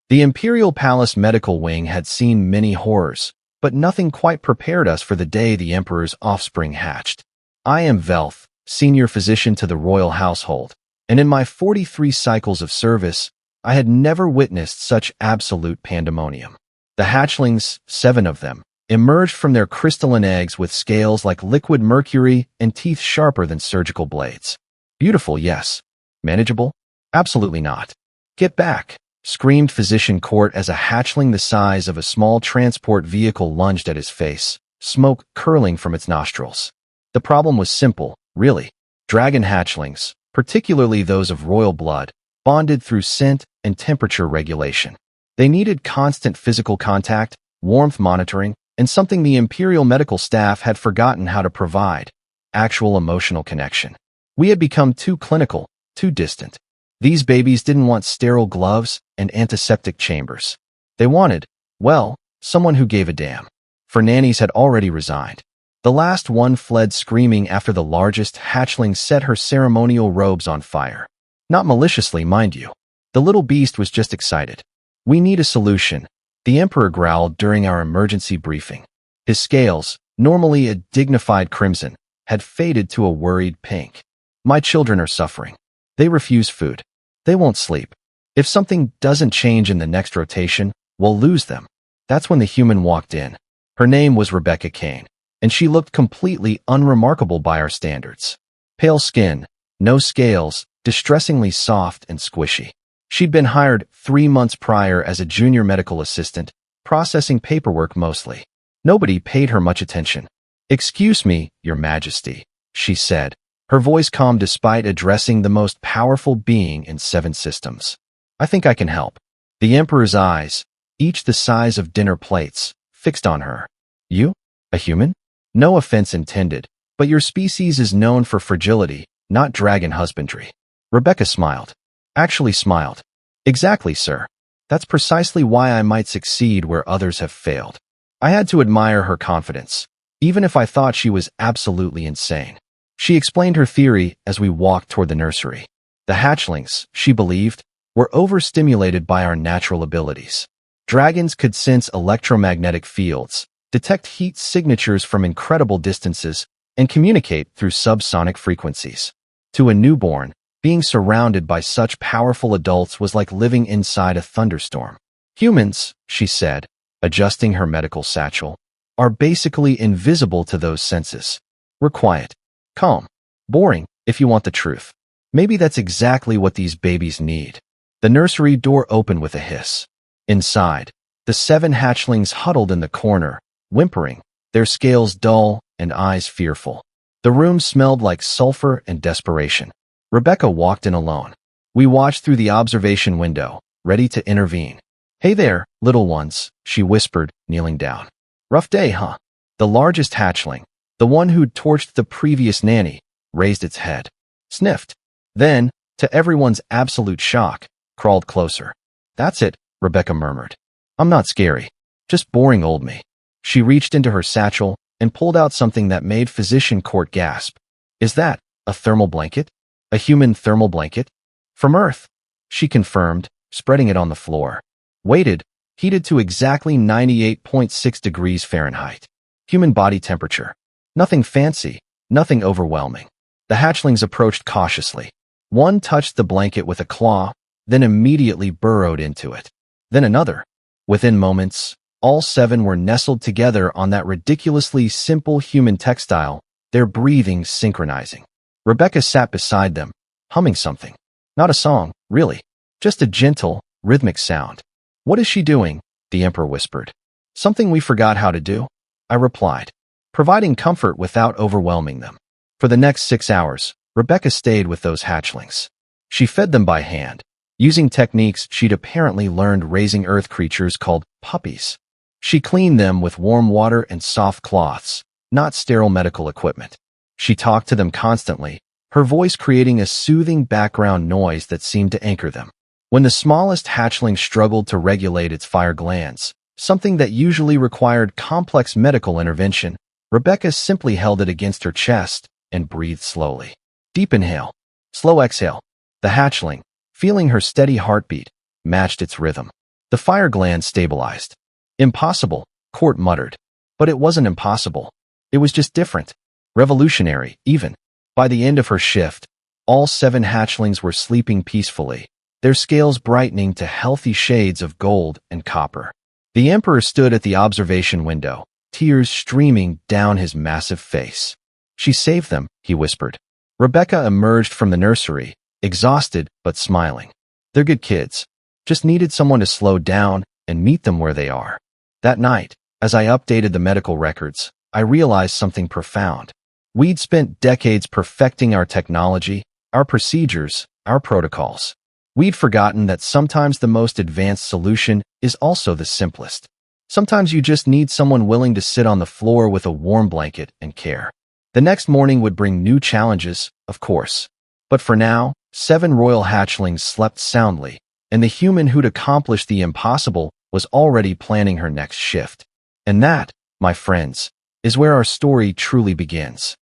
The Imperial Palace medical wing had seen many horrors, but nothing quite prepared us for the day the Emperor's offspring hatched. I am Velth, senior physician to the royal household, and in my 43 cycles of service, I had never witnessed such absolute pandemonium. The hatchlings, 7 of them, emerged from their crystalline eggs with scales like liquid mercury and teeth sharper than surgical blades. Beautiful, yes. Manageable? Absolutely not. Get back, screamed Physician Court as a hatchling the size of a small transport vehicle lunged at his face, smoke curling from its nostrils. The problem was simple, really. Dragon hatchlings, particularly those of royal blood, bonded through scent and temperature regulation. They needed constant physical contact, warmth monitoring, and something the Imperial medical staff had forgotten how to provide: actual emotional connection. We had become too clinical, too distant. These babies didn't want sterile gloves and antiseptic chambers. They wanted, well, someone who gave a damn. For Nannies had already resigned. The last one fled screaming after the largest hatchling set her ceremonial robes on fire. Not maliciously, mind you. The little beast was just excited. We need a solution, the Emperor growled during our emergency briefing. His scales, normally a dignified crimson, had faded to a worried pink. My children are suffering. They refuse food. They won't sleep. If something doesn't change in the next rotation, we'll lose them. That's when the human walked in. Her name was Rebecca Kane, and she looked completely unremarkable by our standards. Pale skin, no scales, distressingly soft and squishy. She'd been hired 3 months prior as a junior medical assistant, processing paperwork mostly. Nobody paid her much attention. "Excuse me, Your Majesty," she said, her voice calm despite addressing the most powerful being in 7 systems. "I think I can help." The Emperor's eyes, each the size of dinner plates, fixed on her. "You? A human? No offense intended, but your species is known for fragility, not dragon husbandry." Rebecca smiled. Actually smiled. "Exactly, sir. That's precisely why I might succeed where others have failed." I had to admire her confidence, even if I thought she was absolutely insane. She explained her theory as we walked toward the nursery. The hatchlings, she believed, were overstimulated by our natural abilities. Dragons could sense electromagnetic fields, detect heat signatures from incredible distances, and communicate through subsonic frequencies. To a newborn, being surrounded by such powerful adults was like living inside a thunderstorm. Humans, she said, adjusting her medical satchel, are basically invisible to those senses. We're quiet, calm, boring, if you want the truth. Maybe that's exactly what these babies need. The nursery door opened with a hiss. Inside, the 7 hatchlings huddled in the corner, whimpering, their scales dull and eyes fearful. The room smelled like sulfur and desperation. Rebecca walked in alone. We watched through the observation window, ready to intervene. "Hey there, little ones," she whispered, kneeling down. "Rough day, huh?" The largest hatchling, the one who'd torched the previous nanny, raised its head, sniffed, then, to everyone's absolute shock, crawled closer. "That's it," Rebecca murmured. "I'm not scary. Just boring old me." She reached into her satchel and pulled out something that made Physician Court gasp. "Is that a thermal blanket? A human thermal blanket?" "From Earth," she confirmed, spreading it on the floor. Weighted, heated to exactly 98.6 degrees Fahrenheit. Human body temperature. Nothing fancy, nothing overwhelming. The hatchlings approached cautiously. One touched the blanket with a claw, then immediately burrowed into it. Then another. Within moments, all 7 were nestled together on that ridiculously simple human textile, their breathing synchronizing. Rebecca sat beside them, humming something. Not a song, really. Just a gentle, rhythmic sound. "What is she doing?" the Emperor whispered. "Something we forgot how to do," I replied, providing comfort without overwhelming them. For the next 6 hours, Rebecca stayed with those hatchlings. She fed them by hand, using techniques she'd apparently learned raising earth creatures called puppies. She cleaned them with warm water and soft cloths, not sterile medical equipment. She talked to them constantly, her voice creating a soothing background noise that seemed to anchor them. When the smallest hatchling struggled to regulate its fire glands, something that usually required complex medical intervention, Rebecca simply held it against her chest and breathed slowly. Deep inhale, slow exhale. The hatchling, feeling her steady heartbeat, matched its rhythm. The fire gland stabilized. Impossible, Court muttered. But it wasn't impossible. It was just different. Revolutionary, even. By the end of her shift, all 7 hatchlings were sleeping peacefully, their scales brightening to healthy shades of gold and copper. The Emperor stood at the observation window, tears streaming down his massive face. "She saved them," he whispered. Rebecca emerged from the nursery, exhausted but smiling. "They're good kids. Just needed someone to slow down and meet them where they are." That night, as I updated the medical records, I realized something profound. We'd spent decades perfecting our technology, our procedures, our protocols. We'd forgotten that sometimes the most advanced solution is also the simplest. Sometimes you just need someone willing to sit on the floor with a warm blanket and care. The next morning would bring new challenges, of course. But for now, 7 royal hatchlings slept soundly, and the human who'd accomplished the impossible was already planning her next shift. And that, my friends, is where our story truly begins.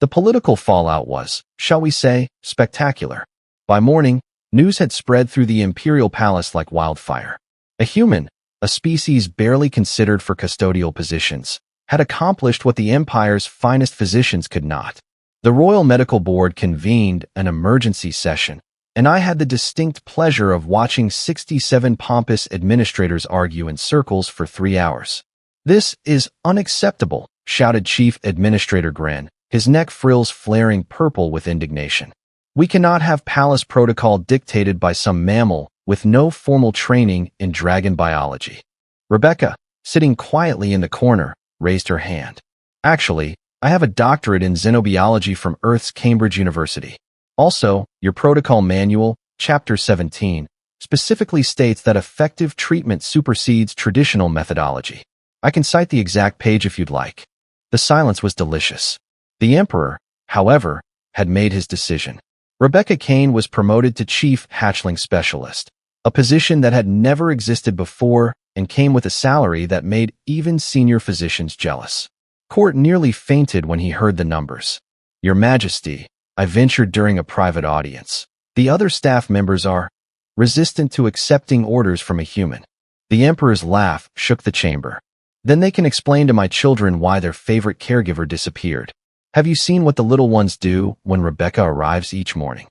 The political fallout was, shall we say, spectacular. By morning, news had spread through the Imperial Palace like wildfire. A human, a species barely considered for custodial positions, had accomplished what the Empire's finest physicians could not. The Royal Medical Board convened an emergency session, and I had the distinct pleasure of watching 67 pompous administrators argue in circles for 3 hours. "This is unacceptable," shouted Chief Administrator Gren, his neck frills flaring purple with indignation. "We cannot have palace protocol dictated by some mammal with no formal training in dragon biology." Rebecca, sitting quietly in the corner, raised her hand. "Actually, I have a doctorate in xenobiology from Earth's Cambridge University. Also, your protocol manual, Chapter 17, specifically states that effective treatment supersedes traditional methodology. I can cite the exact page if you'd like." The silence was delicious. The Emperor, however, had made his decision. Rebecca Kane was promoted to Chief Hatchling Specialist, a position that had never existed before and came with a salary that made even senior physicians jealous. Court nearly fainted when he heard the numbers. "Your Majesty," I ventured during a private audience, "the other staff members are resistant to accepting orders from a human." The Emperor's laugh shook the chamber. "Then they can explain to my children why their favorite caregiver disappeared. Have you seen what the little ones do when Rebecca arrives each morning?"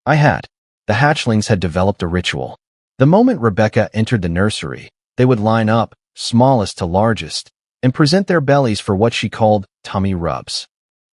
I had. The hatchlings had developed a ritual. The moment Rebecca entered the nursery, they would line up, smallest to largest, and present their bellies for what she called tummy rubs.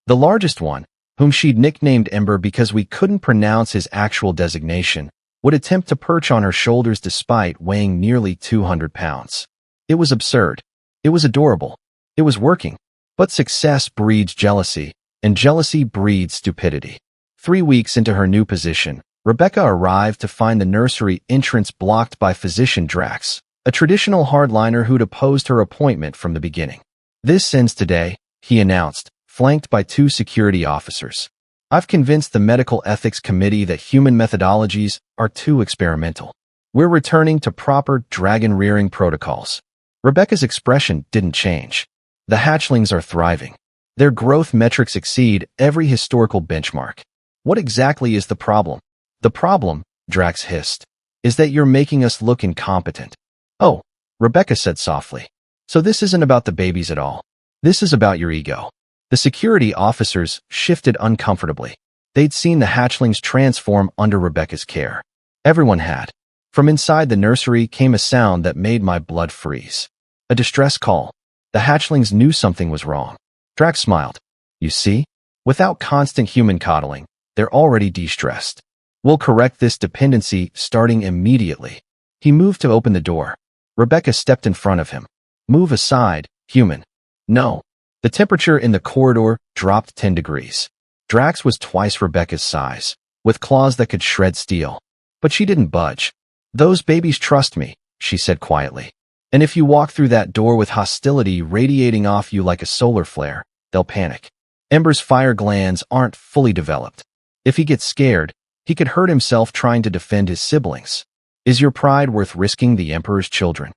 The largest one, whom she'd nicknamed Ember because we couldn't pronounce his actual designation, would attempt to perch on her shoulders despite weighing nearly 200 pounds. It was absurd. It was adorable. It was working. But success breeds jealousy, and jealousy breeds stupidity. 3 weeks into her new position, Rebecca arrived to find the nursery entrance blocked by physician Drax, a traditional hardliner who'd opposed her appointment from the beginning. "This ends today," he announced, flanked by 2 security officers. "I've convinced the Medical Ethics Committee that human methodologies are too experimental. We're returning to proper dragon-rearing protocols." Rebecca's expression didn't change. "The hatchlings are thriving. Their growth metrics exceed every historical benchmark. What exactly is the problem?" "The problem," Drax hissed, "is that you're making us look incompetent." "Oh," Rebecca said softly. "So this isn't about the babies at all. This is about your ego." The security officers shifted uncomfortably. They'd seen the hatchlings transform under Rebecca's care. Everyone had. From inside the nursery came a sound that made my blood freeze. A distress call. The hatchlings knew something was wrong. Drax smiled. "You see? Without constant human coddling, they're already de-stressed. We'll correct this dependency starting immediately." He moved to open the door. Rebecca stepped in front of him. "Move aside, human." "No." The temperature in the corridor dropped 10 degrees. Drax was twice Rebecca's size, with claws that could shred steel. But she didn't budge. "Those babies trust me," she said quietly. "And if you walk through that door with hostility radiating off you like a solar flare, they'll panic. Ember's fire glands aren't fully developed. If he gets scared, he could hurt himself trying to defend his siblings. Is your pride worth risking the Emperor's children?"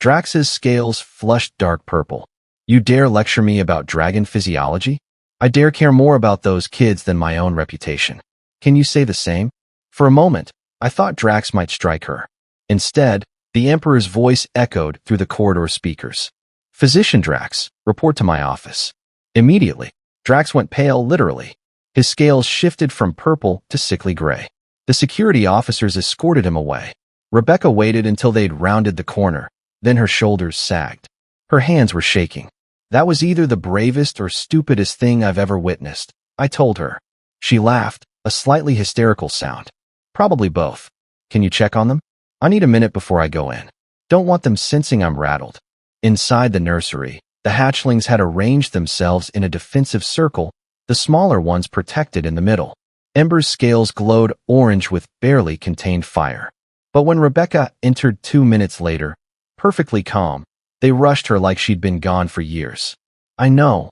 Drax's scales flushed dark purple. "You dare lecture me about dragon physiology? I dare care more about those kids than my own reputation. Can you say the same?" For a moment, I thought Drax might strike her. Instead, The Emperor's voice echoed through the corridor speakers. "Physician Drax, report to my office." Immediately, Drax went pale literally. His scales shifted from purple to sickly gray. The security officers escorted him away. Rebecca waited until they'd rounded the corner. Then her shoulders sagged. Her hands were shaking. "That was either the bravest or stupidest thing I've ever witnessed," I told her. She laughed, a slightly hysterical sound. "Probably both. Can you check on them? I need a minute before I go in. Don't want them sensing I'm rattled." Inside the nursery, the hatchlings had arranged themselves in a defensive circle, the smaller ones protected in the middle. Ember's scales glowed orange with barely contained fire. But when Rebecca entered 2 minutes later, perfectly calm, they rushed her like she'd been gone for years. I know,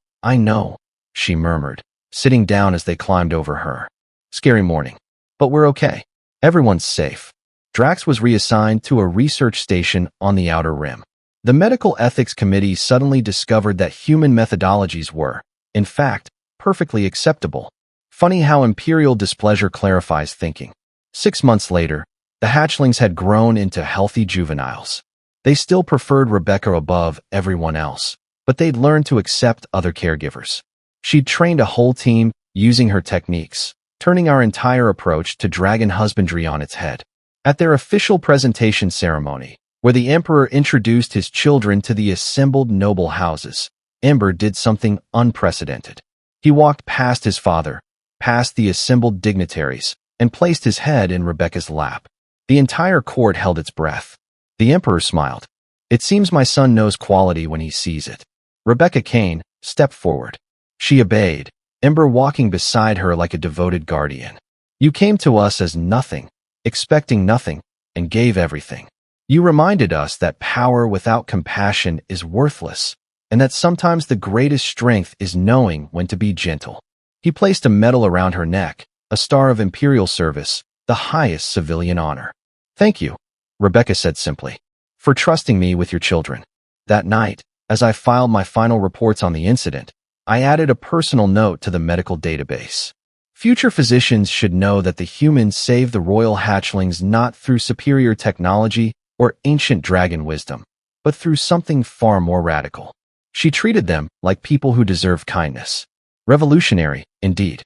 she murmured, sitting down as they climbed over her. "Scary morning. But we're okay. Everyone's safe." Drax was reassigned to a research station on the Outer Rim. The Medical Ethics Committee suddenly discovered that human methodologies were, in fact, perfectly acceptable. Funny how Imperial displeasure clarifies thinking. 6 months later, the hatchlings had grown into healthy juveniles. They still preferred Rebecca above everyone else, but they'd learned to accept other caregivers. She'd trained a whole team using her techniques, turning our entire approach to dragon husbandry on its head. At their official presentation ceremony, where the Emperor introduced his children to the assembled noble houses, Ember did something unprecedented. He walked past his father, past the assembled dignitaries, and placed his head in Rebecca's lap. The entire court held its breath. The Emperor smiled. "It seems my son knows quality when he sees it." Rebecca Kane stepped forward. She obeyed, Ember walking beside her like a devoted guardian. "You came to us as nothing, expecting nothing, and gave everything. You reminded us that power without compassion is worthless, and that sometimes the greatest strength is knowing when to be gentle." He placed a medal around her neck, a star of Imperial service, the highest civilian honor. "Thank you," Rebecca said simply, "for trusting me with your children." That night, as I filed my final reports on the incident, I added a personal note to the medical database. Future physicians should know that the humans saved the royal hatchlings not through superior technology or ancient dragon wisdom, but through something far more radical. She treated them like people who deserve kindness. Revolutionary, indeed.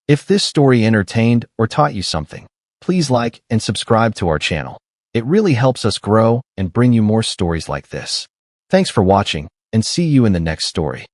If this story entertained or taught you something, please like and subscribe to our channel. It really helps us grow and bring you more stories like this. Thanks for watching, and see you in the next story.